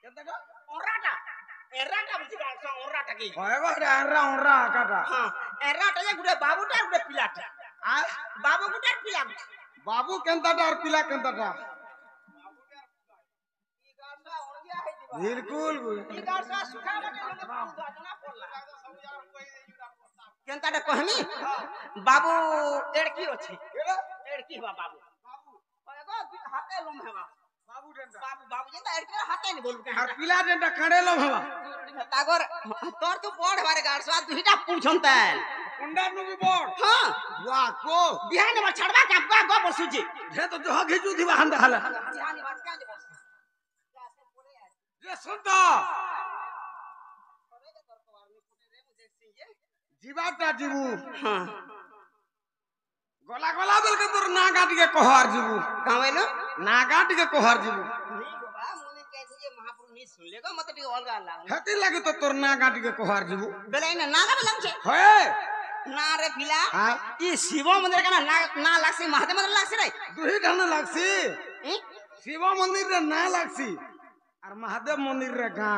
କେତେଟା ଓରାଟା ଏରାଟା ବୁଝି ଗାର୍ସ ଓରାଟା କି କହିବ ଏରା କାଟା ହଁ ଏରାଟା ଯେ ଗୁଟେ ବାବୁଟା ଗୁଟେ ପିଲାଟା ଆ ବାବୁ ଗୁଟେ ପିଲା ବାବୁ କେନ୍ତାଟା আর ପିଲା କେନ୍ତାଟା बिल्कुल केनताटा कहमी बाबू एड़की अछि एड़की बा बाबू एगो हाथे लम हेबा बाबू डेंटा बाबू जेता एड़की हाथे नि बोलबे আর পিলা ডেন্টা কাড়ে লো ভাবা तागर तोर तू पढ़ बारे गाड़सवा दुहिटा पूछनता कुंडा नु भी बोल हां वाह को बिहान में छड़वा का गो बसुजी हे तो जह घिचू थी बाहन हला बिहान बात क्या जे बस रे सुन तो जीवाटा जीवू हां गला गला बेल के तोर ना काट के कोहार जीवू का वेलो ना काट के कोहार जीवू नहीं बाबा मुने कहथे जे महापुरुष नहीं सुन लेगा मत टी अलगा लाग हेती लागे तो तोर ना काट के कोहार जीवू बेले ना नागा लग छे हे ना रे फिला हां ई शिव मंदिर का ना लागसी महादेव मंदिर लागसी रे दुही ढन लागसी शिव मंदिर रे ना लागसी और महादेव मंदिर रे गा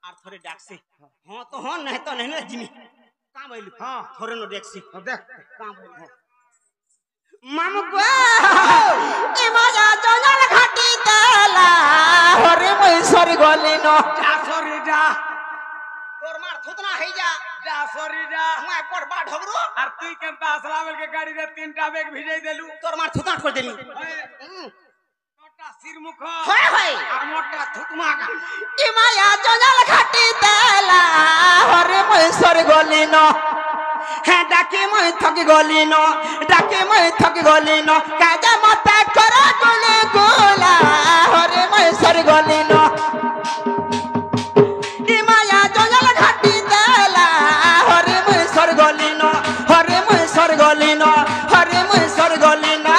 आर थोरे डाकसी हां तो हां नहीं तो नहीं जिमी का भइलु हां थोरे नो डाकसी देख का भइलु मामू को ए माया जंगल घाटी तला हरे मैसरी गली न जा सरी जा तोर मार थुतना है जा जा सरी जा मैं पर बा ढगरो और तू केनता असलावल के गाड़ी रे तीनटा बैग भिजै देलु तोर मार थुतना खोल देली छोटा सिरमुख होय होय और मोटा थुतमा का ए माया जंगल घाटी तला हरे मैसरी गली न है डाके मैं थकी गली न डाके मैं थकी गली न काजा मत करा गुले गोला हरे मैसरी गली न ए माया जंगल घाटी तला हरे मैसरी गली न हरे मैसरी गली न हरे मैसरी गली न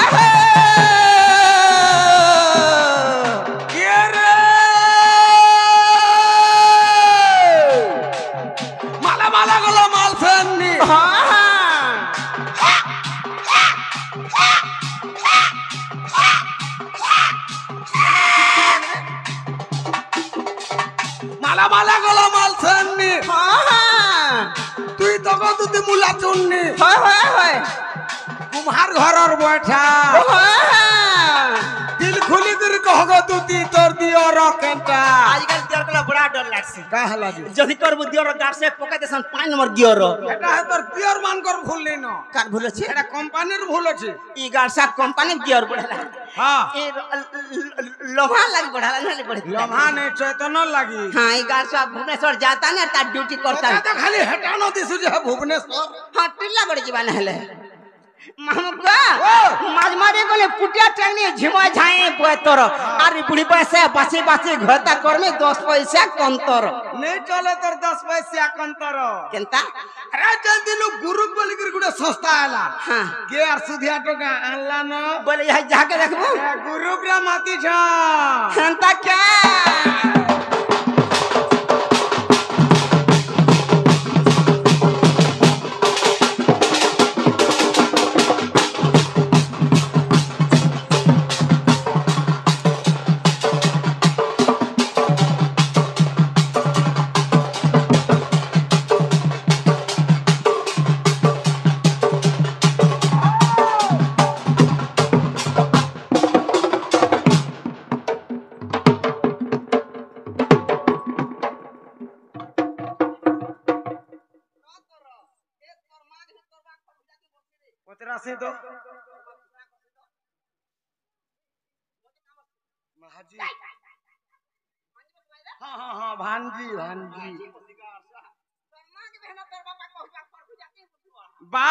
के रे माला माला गलो माल फेननी माला माला गलो माल फेननी তুই তখন তুই মুলা চুননি কুমার ঘরর বৈঠা দিল খুলি করে কহগো তুই তোর দিও রকেটা आजकल दियर कला बड़ा डर लागसी का हला जी जदी करबो दियर गार से पका देसन 5 नंबर दियर এটা হে তোর পিওর মান কর ভুল নেই না काट भूल छी এটা কোম্পানির ভুল আছে ई गार सा कंपनी दियर बढ़ला हां ए लोहा लग बढ़ला नहीं बढ़ी लम्हा नहीं चैतन लगी हां ई गार सा भुवनेश्वर जाता ने ता ड्यूटी करता तो खाली हेटानो दिसु जे भुवनेश्वर हां टिल्ला बढ़ जीवन हेले मामका माज मारे कोले पुटिया टेंगनी झिमा झाए पोतर आरी बुढ़ी पैसे बासी बासी घरता कर में 10 पैसा कंतर नहीं चले तोर 10 पैसा कंतर केनता अरे चल दिनु गुरु बोली कर गुडे सस्ता आला हां के आर सुधिया टका आनला न बोले यही जाके देखबो गुरु ब्रह्मती छ केनता क्या से तो महाजी हाँ हाँ हाँ भांजी भांजी बा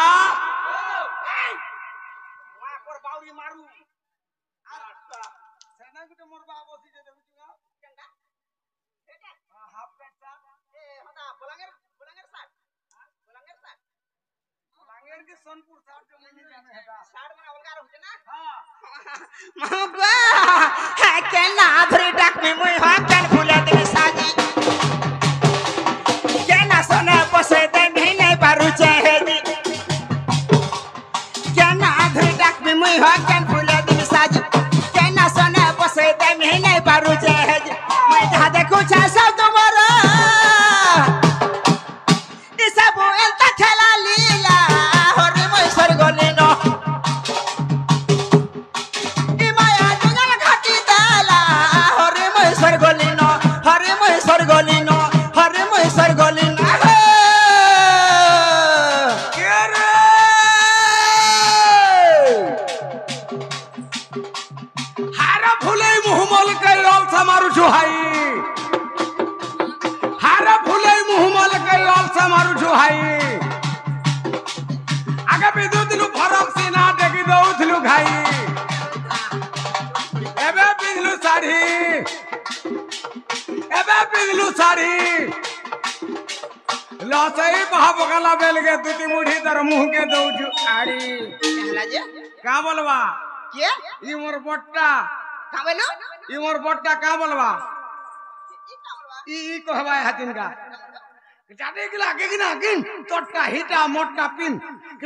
पर बाउरी मारू सेना गुटे मोर बा बसी जे देखुछा केंगा हाफ पैंट सा ए हटा बलांगेर साथ बलांगेर के सोनपुर साथ जो मुनी जाने हेटा साथ में अलगा रहते ना हां महबा है के ना भरी डाक में मोय हा केन फुले दे साजी के ना सोना बसे दे नहीं नहीं पारू चाहे दी के ना भरी डाक में मोय हा केन फुले दे साजी के ना सोना बसे दे नहीं नहीं पारू चाहे दी मैं देखु छे सब तुम्हारा ई सब एंता खेला लीला हरि मैसर गलिनो ई माया जंगल घाटी देला हरि मैसर गलिनो हरि मैसर गलिनो हरि मैसर गलिनो हारा फुले मुहमल के लाल समारू छुहाई हारा फुले मुहमल के लाल समारू छुहाई आगे बिदु दिलु फरक सीना देखि दउथलु खाई एबे पिंदलु साड़ी लसई महाबगला बेल के दुती मुठी तर मुंह के दउजु आड़ी कहला जे का बोलबा के ई मोर बट्टा का बोलो ई मोर बट्टा का बोलबा ई का बोलवा ई कहबा हतिन का चाटे गिला के गिना गिन तोटा हिटा मोटा पिन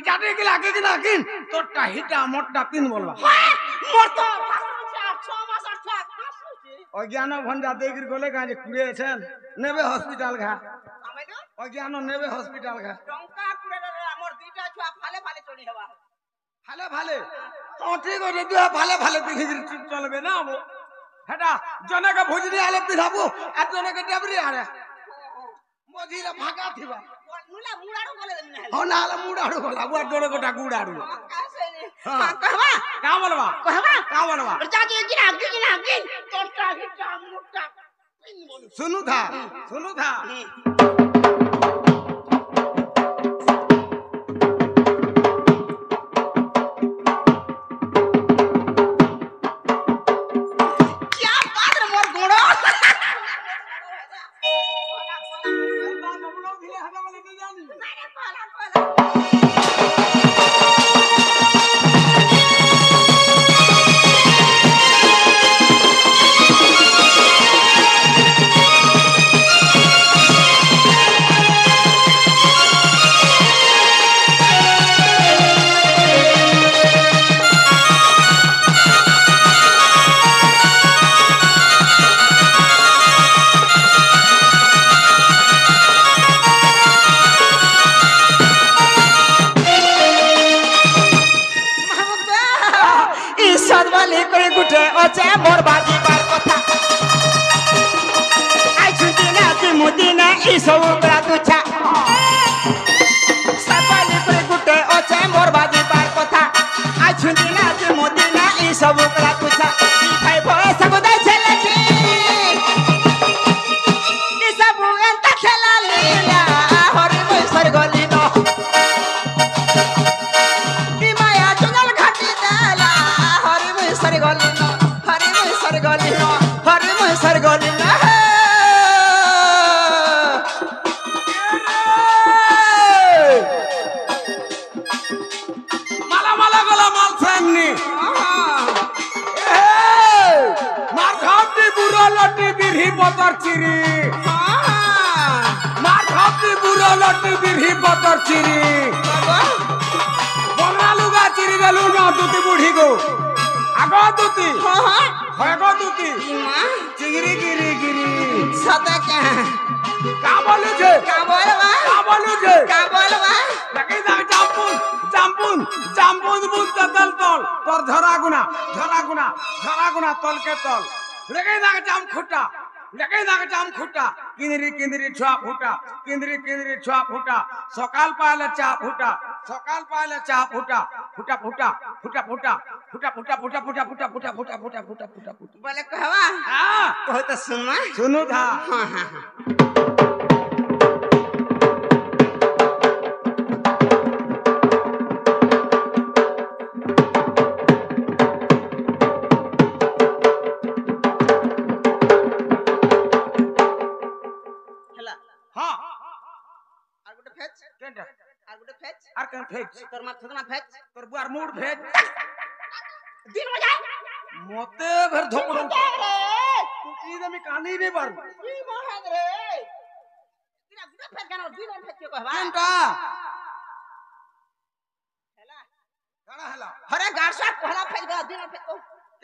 चाटे गिला के गिना गिन तोटा हिटा मोटा पिन बोलबा मोर तो 6 मास 8 अज्ञान भंडा देगिर गोले का जे कुड़े छन नेबे हॉस्पिटल घा आमेनो अज्ञान नेबे हॉस्पिटल घा टंका कुड़े मोर दीटा छुआ फाले फाले चोरी हवा भाले भाले तो ठीक हो रे दुआ भाले भाले दिखि चलबे ना अब हेटा जने के भुजरी आले पिधाबो आ जने के डबरी आरे मझीरे फाका थिबा मुला मुड़ाड़ो बोले न हो नाले मुड़ाड़ो बोला बुआ जोड़े गोटा गुड़ाड़ो कैसे हां कहवा का बोलबा का बोलबा चाची गिना तोटा हिटा मोटा पिन बोल सुनु था क्या बात रे मोर गोड़ो मारे पाला सदवाली कोई गुटे ओचे मोर बाजी बार कथा आई छुटी ना कि मुदी ना ई सब बड़ा तुछा सदवाली कोई गुटे ओचे मोर बाजी बार कथा आई छुटी ना कि मुदी ना ई सब बड़ा तुछा ई भाई भोए सब दे छले की ई सब एंता खेला लीला हरि मैसर गलिनो ई माया जंगल घाटी देला हरि मैसर गलिनो हरि मैसर गलिनो हरि मैसर गलिनो माला माला गला माल सामने मार खाती बुरा लटी बिरही बतर चिरी मार खाती बुरा लटी बिरही बतर चिरी बंगा लुगा चिरी देलु ना दुती बुढ़ी को आगो दुती होगो दुती चिंगरी गिरी गिरी सदा के का बोलु छे लगे जा जाम्पुन बुन तल तल तोर झरा गुना तल के तल लगे जा जाम खुटा किंदरी छुआ फुटा किंदरी छुआ फुटा सकाल पाले चा फुटा बोले कहवा हां कहो तो सुनु था आर कन फेच तोर माथ थना फेच तोर बुआर मूड फेच दिन हो जाए मोते भर धोकड़ो तू की दमी कानी रे बार की मोहन रे तेरा गुडा फेच गाना दिन फेच के कहवा केनटा हेला गाना हला हरे गाड़सा कहला फेच गला दिन फेच को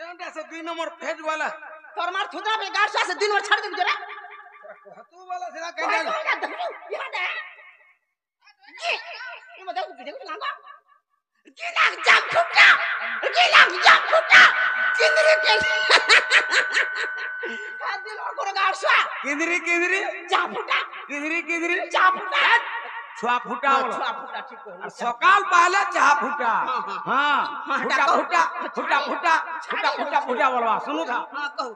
केनटा से 2 नंबर फेच वाला तोर मार थुदा पे गाड़ से दिन भर छाड़ दे जरा तू बोला सिरा क्या कहीं दे ये मत देखो ना गिला जाम खुट्टा चिंदरी के दिन और को गाड़ से किधरी जा फुटा किधरी जा फुटा छुआ फुटा बोलो छुआ फुटा ठीक है और सकाल पहले चाह फुटा हाँ, हां फुटा बोलवा सुनो था हां कहू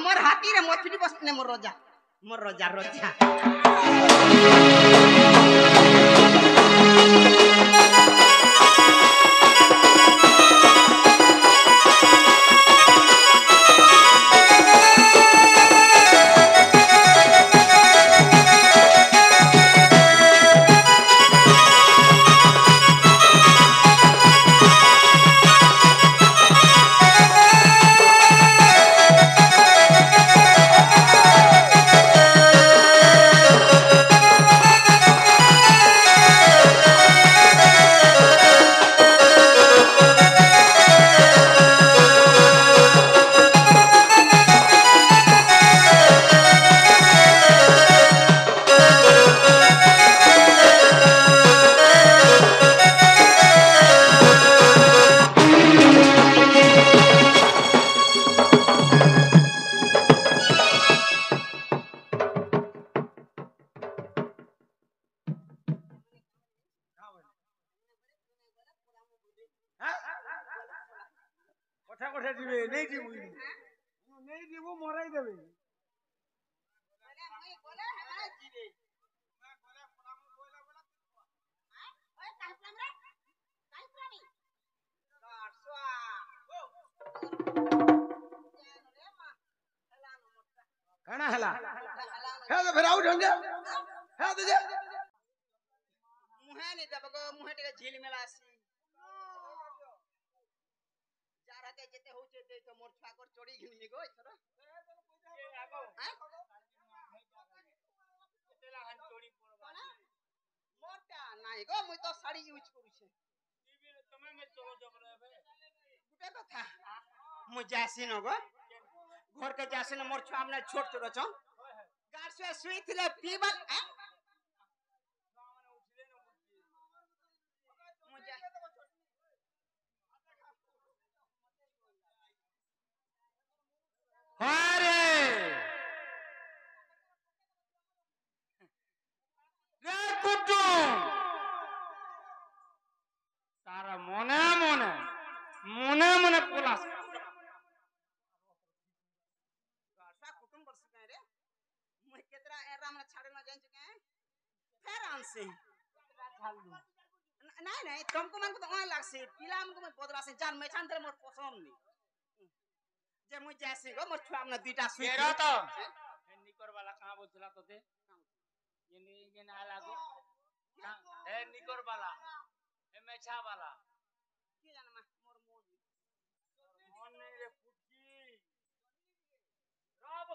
मोर हाथी रे मोथली बसने मोर रोजा कोठा जीवे नहीं जीवू मराई देबे खाना हला है तो फिर आउट होंगे है तो जे मुहे नहीं दबगो मुहे टे झील मेलासी जाराते जेते होचे ते तो मोर छाकर चोड़ी घिनी गो छरा केतेला हन चोड़ी पड़वा मोटा नाही गो मुई तो साड़ी यूज करू छे टीवी तमे में चलो जब रहबे गुटे कथा मु जासी न गो घर के जासी न मोर छुआ हमने छोट छोट छ गाड़ से सुई थिले पीबल अरे रे कुटुम तारा मने पुलास गासा कुटुंब बरस गए रे मुई केतरा एरा में छाड़े न जान चुके हैं फेर आनसे नहीं तुमको मन को तो ऑन लागसे पिला हमको मैं बदला से जान मैं छान तेरे मोर पसंद नहीं जे मुई जैसे गो मोर छुआ हमने दुटा सुई केरा तो ए निकर वाला कहां बोलला तोते ये ना लागो ए निकर वाला ए मेछा वाला की जान मा मोर मोन नहीं रे फुटकी रब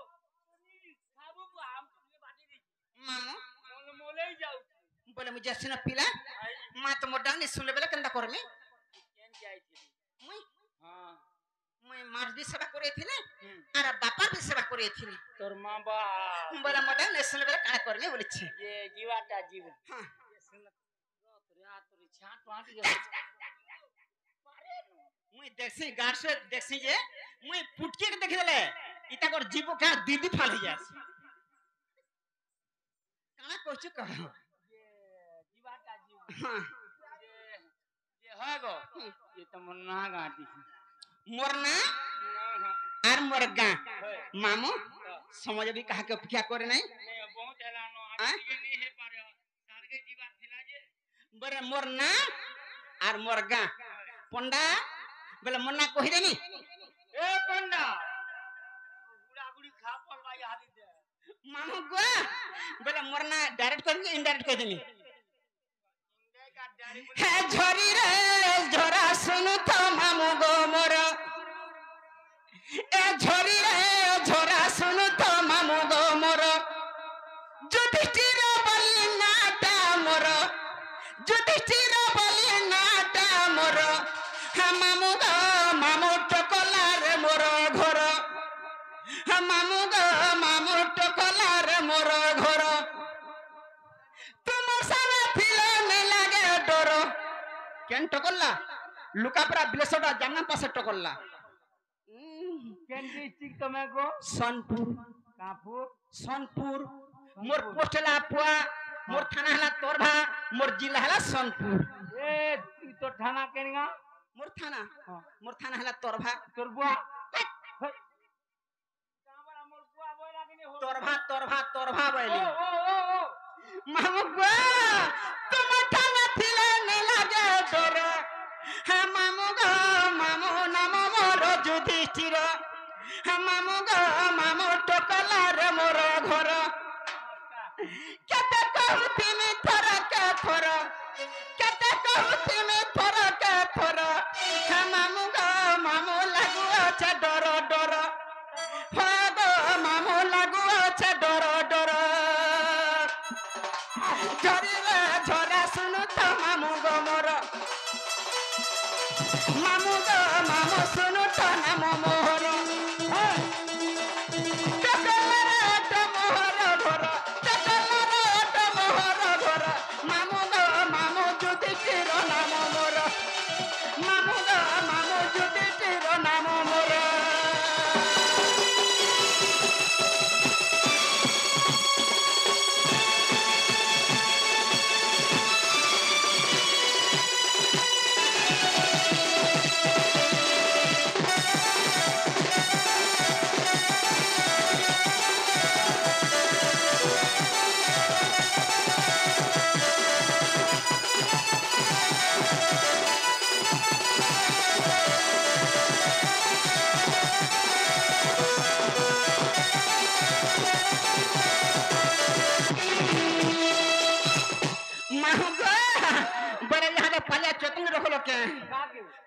खाबो हम तुमने बाटी दी मामू मोले ही जाऊ बोले मुझे जैसे न पिला मां तो मोर डांग सुन लेबे कंदा कर में केन जाई थी मुई हां मुई मार भी सेवा करे थी ना अरे बापा भी सेवा करे थी तोर मां बा बोला मोर डांग सुन लेबे काना कर में बोले छे ये जीवाटा जीव हां ये सुन तोरे हाथ तोरी छाट वाट गए मुई देखसी गाड़ से देखसी जे मुई पुटके के देख देले इता कर जीवो का दीदी फाल ही जासी काना कहछु कह ये जीवाटा जीव हां ये है गो ये तो मन्ना गाटी मोरना आर मोरगा मामू समझ भी कहा के क्या करे नहीं बहुत हेलानो आदमी के नहीं है पारे सारगे जीवा थिला जे बरे मोरना आर मोरगा पंडा बोले मन्ना कहि देनी ए पंडा गुड़ा गुड़ी खा पल भाई हादी दे मामू गो बोले मरना डायरेक्ट करेंगे इनडायरेक्ट कर देंगे है झरी रे झरा सुनु तो मामू गो मोर ए झरी रे झरा सुनु तो मामू गो मोर युधिष्ठिर बलि नाटा मोर युधिष्ठिर बलि नाटा मोर मामू गो मामू टकला रे मोर घर मामू गो मामू टकला रे मोर घर तुम सारा थिले नहीं लागे डर केन टकला लुकापरा बिलेसोटा जामना पासे टकला केन डिस्ट्रिक्ट तमे को सोनपुर कापुर सोनपुर मोर पोस्टला पुआ मोर थाना हला तोरभा मोर जिला हला सोनपुर ए तो थाना केनगा मोर थाना हला तोरभा तोर बुआ काबरा मोर बुआ बोला कि नहीं हो तोरभा बोली ओ मामू गो तुम थाना थिले नहीं लागे डर है मामू गो मामू नाम मोर युधिष्ठिर है मामू गो मामू टकला रे मोर घर केते कहूती में थर के थर केते कहूती में थर के थर है मामू गो मामू लागू আছে डर डर हो गो मामू लागू আছে डर डर झरी रे झरा सुनु तो मामू गो मोर मामू गो मामू सुनु तो नाम मोहर टकला रे तो मोहर घर टकला रे तो मोहर घर मामू गो मामू युधिष्ठिर नाम मोर मामू गो मामू युधिष्ठिर नाम मोर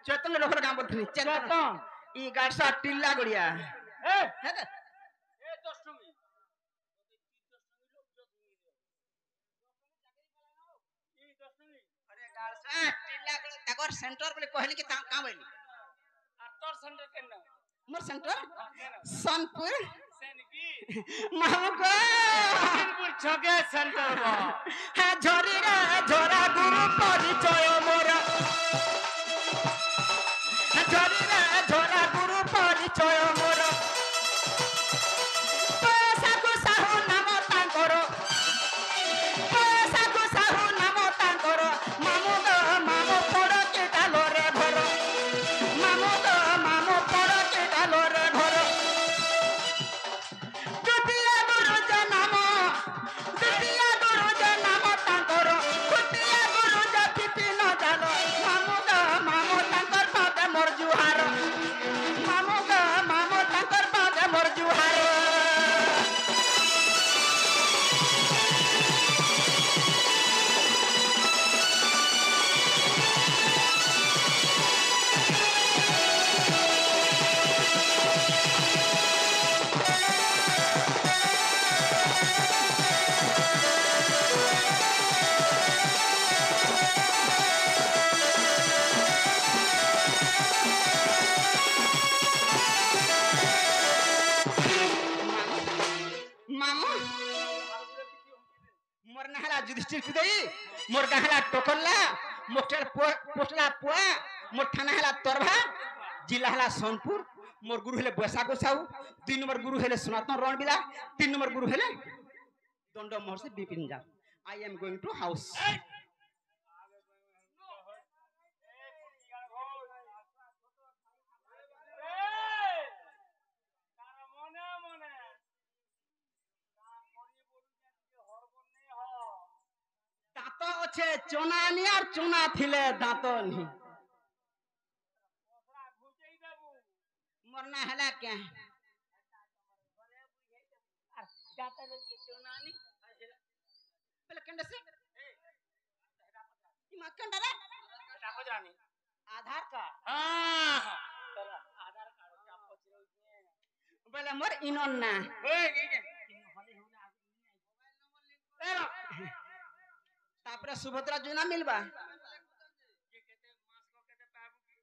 चेतन रखल गांव बोलथनी चेतन ई गाड़सा टिल्ला गड़िया ए है ना ए दशमी अरे गाड़सा टिल्ला गड़िया तकर सेंटर बोले कहली कि का बोली आ तोर सेंटर केना मोर सेंटर सोनपुर सेनकी मामू को बिल्कुल छगे सेंटर बा है झरी रे झरा गुरु परिचय मोर झरी रे झरा गुरु परिचय मोर पैसा को साहू नाम तांकर पैसा को साहू नाम तांकर मामू गो मामू पड़ के डालो रे घर मामू गो मामू पड़ के डालो रे घर दुतिया गुरु जे नाम तांकर दुतिया गुरु जे पिपी न जालो मामू गो मामू तांकर पादे मोर जुहार मामू गो मामू तांकर पादे मोर जुहार मामू मोर नहला युधिष्ठिर कुदई मोर गहला टोकला मोटर पोटला पुआ मोर थाना हला तोरभा जिला हला सोनपुर मोर गुरु हेले बैसा गोसाऊ 2 नंबर गुरु हेले सनातन रणबिला 3 नंबर गुरु हेले दंड महर्षि बिपिन जा I am going to house दांत अच्छे चोना नहीं और चोना थिले दांत नहीं मरना हला क्या जाता रे चुनानी पहले कंडे से ई मक्कन डरे टाको जानी आधार कार्ड हां तेरा आधार कार्ड टाको चिरो पहले मोर इनोन ना ओए के होली होना तेरा तापरे सुभद्रा जुना मिलबा के कहते मास को कहते पाबू की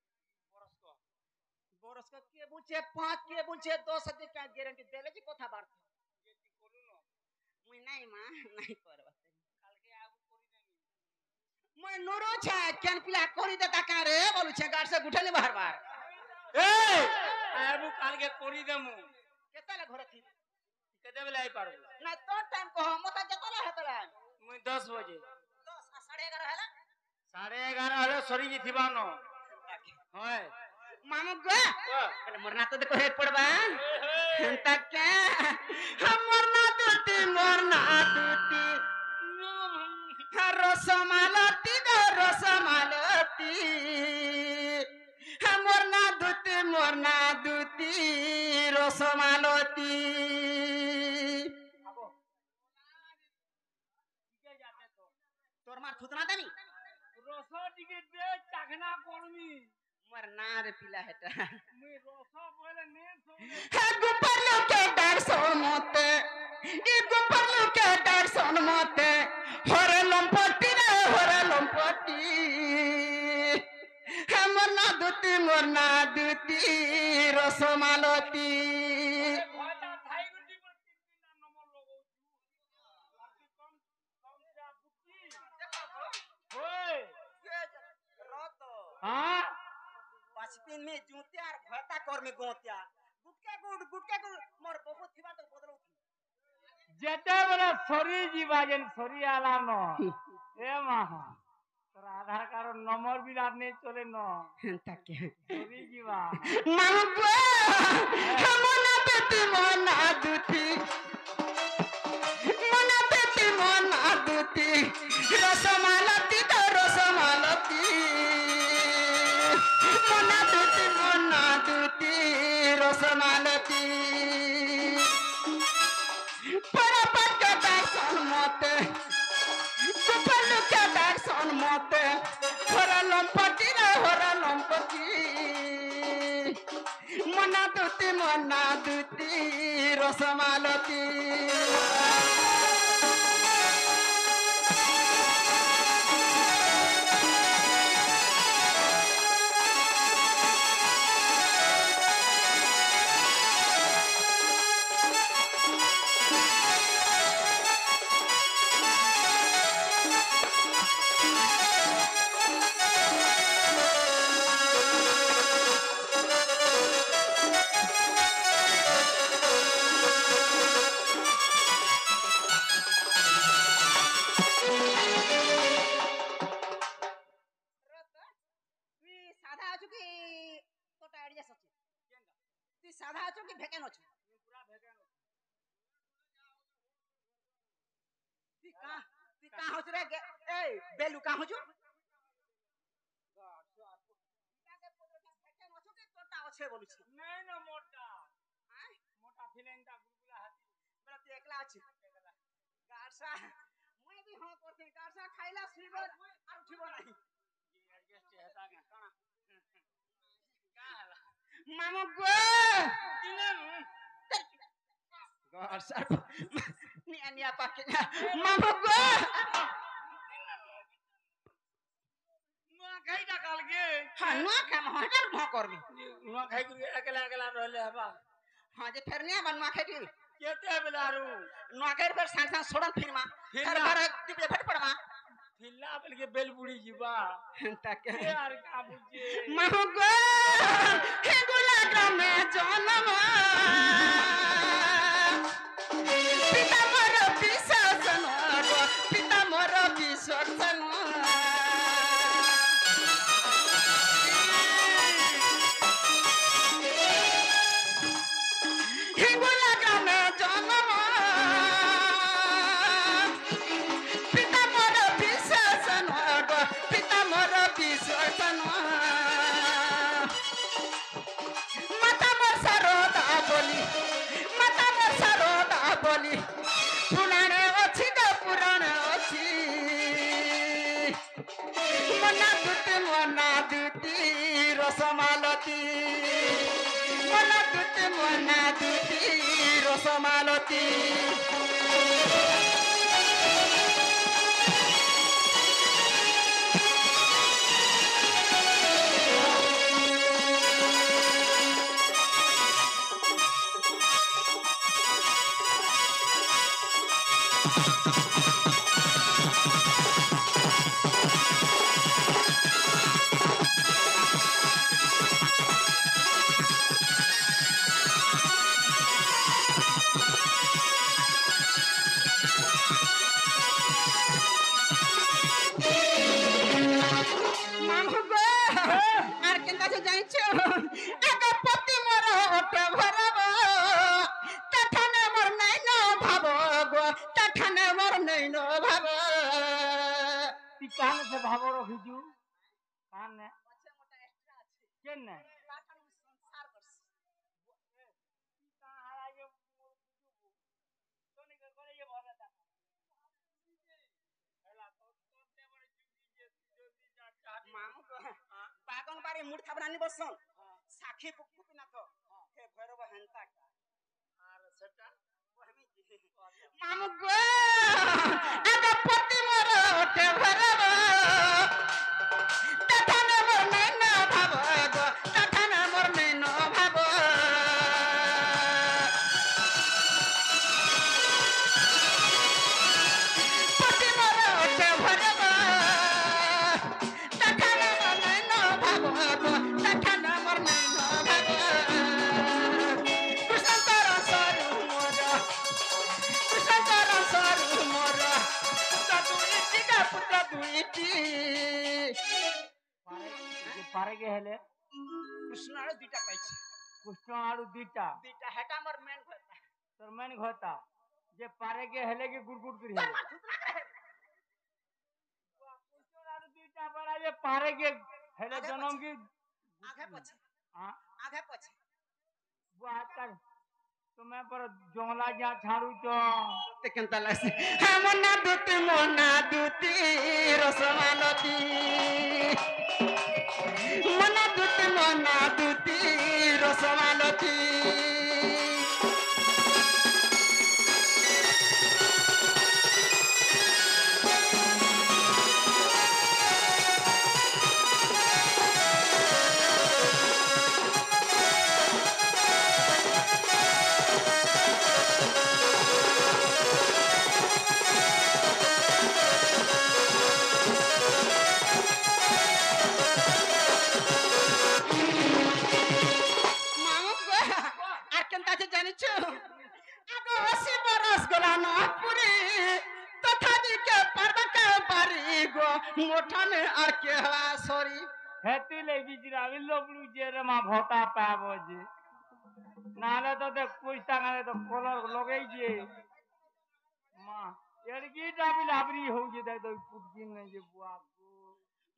बरस का के बुझे 5 के बुझे 10 अधिक का गारंटी देले जी कथा बात ये ती कोलू न मुई नहीं मां नहीं करबा काल के आगु कोरी देमी मुई नोरो छे केन पिला कोरी देता का रे बोलू छे गाड़ से गुठले बाहर बाहर ए आबू काल के कोरी देमु केतला घर थी केते बेले आई पारबू ना तो टाइम को मत जतला हेतला मुई 10 बजे 10 11:30 हैला 11:30 हले सरी जी थिबा न होय मामू गो पहले मरना तो देखो हेड पड़बा तक के हम मरना दूती रसमालती दो रसमालती हम मरना दूती रसमालती तोर मार थुतना देनी रसो टिके दे चाखना करमी मरना रे पिला हेटा मुई रसो बोले ने सोने हे गुपर लोके डार सोन मते ई गुपर लोके डार सोन मते हरे लंपटी रे हरे लंपटी हे मरना दूती रसमालती भाजा थाई गुटी पर 3 नंबर लगौ छु कम जा बुकी ओए रत हां पाछपिन में जूतियार भता कर में गोतिया गुटके गुड मोर बहुत थिबा तो बदलौ जेते बरे सरी जीवा जेन सरी आला न ए माहा तोर आधार कार्ड नंबर भी आपने चले न ताके सरी जीवा मामू हमना बेटी मना दूती रसमालती तो रसमालती मना दूती रसमालती परपट के दर्शन मते सुपल के दर्शन मते होरा लंपटी मना दूती रसमालती साधा अछो कि भेकेन अछो पूरा भेगन ती का होछ रे ए बेलू का होछ भेकेन अछो कि तोटा अछे बोलु छी नहीं न मोटा मोटा फिलेंटा गुलगुला हाथी बड़ा ती एकला अछि गारसा मैं भी हां करते गारसा खाइला सुइबो और उठिबो नहीं एडजस्ट हेता का का हला मामू गो दिने गारसा नि अनिया पाके मामू गो नुआ खाई का काल के हां नुआ काम हटर भ करबी नुआ खाई के अकेला अकेला रहले हबा हां जे फेरनिया बनवा खेती केते बेलारू नुआ कर फिर सांसा सोडन फिरमा फिर बार दिबे फट पड़मा फिल्ला बल के बेल बुड़ी जीवा ताके यार का बुझे मामू गो हे गुला में जनम पिता मोर विसर्जन पिता मोर विसर्जन हे गुला में जनम पिता मोर विसर्जन पिता मोर विसर्जन माता मोर सरोदा बोली মনা দুটি রসমালতি মনা দুটি রসমালতি আর কেন কাছে যাইছো আগা পতি মোর ওটে ভরব তঠানে মোর নাই ন ভাব গো তঠানে মোর নাই ন ভাব তুই কানে সে ভাবর ভিজু কানে আছে মোটা এক্সট্রা আছে কেন না লাঠান সংসার করছে মামু বাগন বাড়ি মুড় থাবরানি বসন সাক্ষী পুকুপি না তো হে ভৈরব হেনতা আর সেটা কহমি মামু গো আগা পতি মোর ওটে ভরব তঠানে মোর নাই ন ভাব গো তঠানে মোর নাই ন ভাব পতি মোর ওটে ভরব তঠানে মোর নাই ন ভাব গো তঠানে মোর নাই ন ভাব কৃষ্ণর সরু মোর কৃষ্ণর সরু মোর পুত্র দুইটি পারে গে হেলে কৃষ্ণর দুইটা পাইছে কৃষ্ণ আড়ু দুইটা দুইটা হেটা আমার মেন কথা তোর মেন ঘটা যে পারে গে হেলে গে গুড়গুড় করি হেলে কৃষ্ণ আড়ু দুইটা পারা যে পারে গে হেলে জনম কি আগে পছে हां আগে পছে बात कर तुम्हें पर जोंगला जा झाड़ू तो ते केनता लागसे मना दुती रसमालती मना दुती रसमालती मोठा में आर के हवा सॉरी हेती ले बिजरा लोबलू जे रे मा भोटा पाबो जे नाले तो देख कुछ टांगे तो कलर लगई जे मा एड़की डाबी लाबरी हो जे दे तो पुटकी नहीं जे बुआ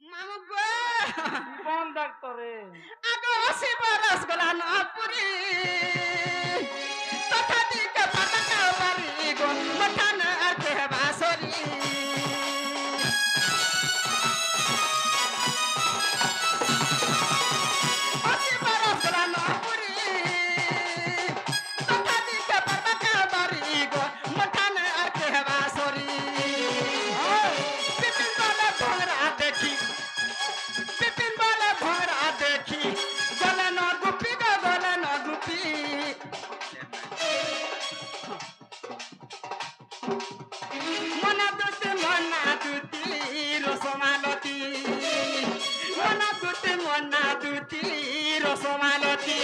मामू गो कौन डॉक्टर रे आगो 80 बरस गला ना पुरी तथा दी के पटका बारी गो मोठा में आर के हवा सॉरी রসমালতি